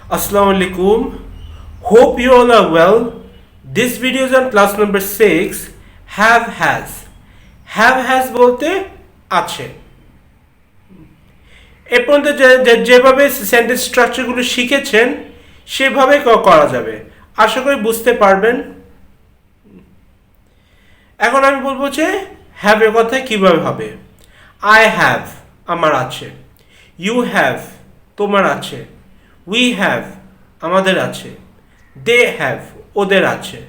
Assalamu alaikum. Hope you all are well. This video is on class number 6. Have has. Have has বলতে আছে। এ পর্যন্ত যেভাবে sentence স্ট্রাকচারগুলো শিখেছেন সেভাবে করা যাবে। আশা করি বুঝতে পারবেন। এখন আমি বলবো যে হ্যাভ এর কথা কিভাবে হবে। I have আমার আছে। You have তোমার আছে। We have আমাদের আছে। They have ওদের আছে।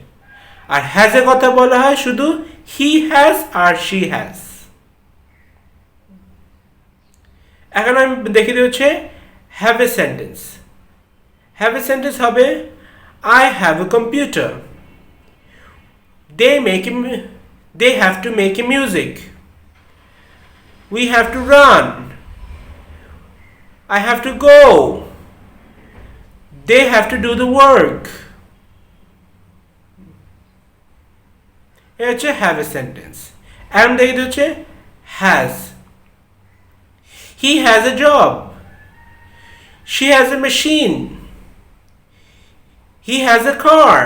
আর has এর কথা বলা হয় শুধু he has R she has। এখন আমি দেখিয়ে দিচ্ছি have a sentence। have a sentence হবে I have a computer। They have to make a music। We have to run। I have to go। They have to do the work। এটা হচ্ছে have a sentence। এখন দেখি হচ্ছে has। He has a job। She has a machine। He has a car।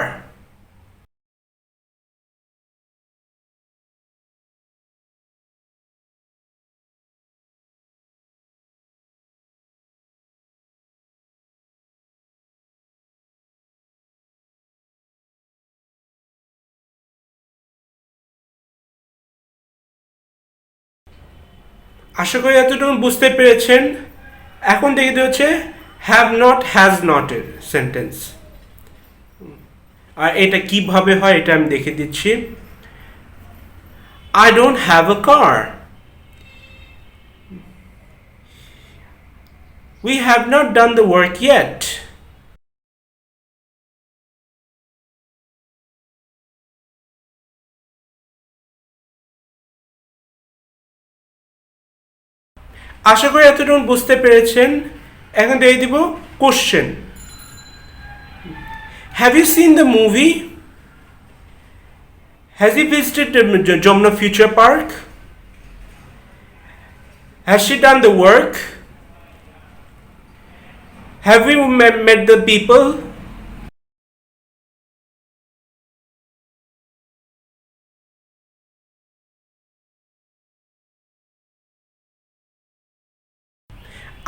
আশা করি এতটুকু বুঝতে পেরেছেন। এখন দেখতে হচ্ছে হ্যাভ নট হ্যাজ নট এর সেন্টেন্স। আর এটা কিভাবে হয় এটা আমি দেখে দিচ্ছি। I don't have a car। We have not done the work yet। আশা করি এতটুকু বুঝতে পেরেছেন। এখন দিয়ে দিব question. Have you seen the movie? Has he visited the Jamuna Future Park? Has she done the work? Have we met the people?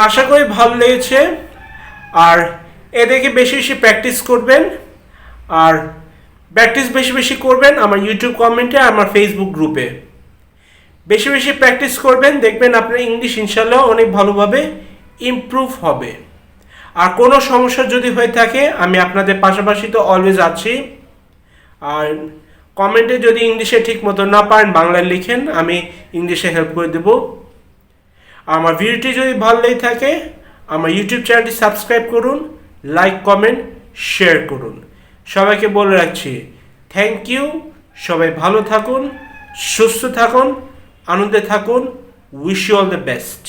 আশা করি ভালো লেগেছে। আর এ দেখে বেশি বেশি প্র্যাকটিস করবেন। আর প্র্যাকটিস বেশি বেশি করবেন আমার ইউটিউব কমেন্টে আমার ফেসবুক গ্রুপে। বেশি বেশি প্র্যাকটিস করবেন, দেখবেন আপনার ইংলিশ ইনশাল্লাহ অনেক ভালোভাবে ইমপ্রুভ হবে। আর কোনো সমস্যা যদি হয়ে থাকে আমি আপনাদের পাশাপাশি তো অলওয়েজ আছি। আর কমেন্টে যদি ইংলিশে ঠিক মতো না পারেন বাংলায় লিখেন, আমি ইংলিশে হেল্প করে দেবো। আমার ভিডিওটি যদি ভালো লেগে থাকে আমার ইউটিউব চ্যানেলটি সাবস্ক্রাইব করুন, লাইক কমেন্ট শেয়ার করুন। সবাইকে বলে রাখছি থ্যাংক ইউ। সবাই ভালো থাকুন, সুস্থ থাকুন, আনন্দে থাকুন। Wish you all the best.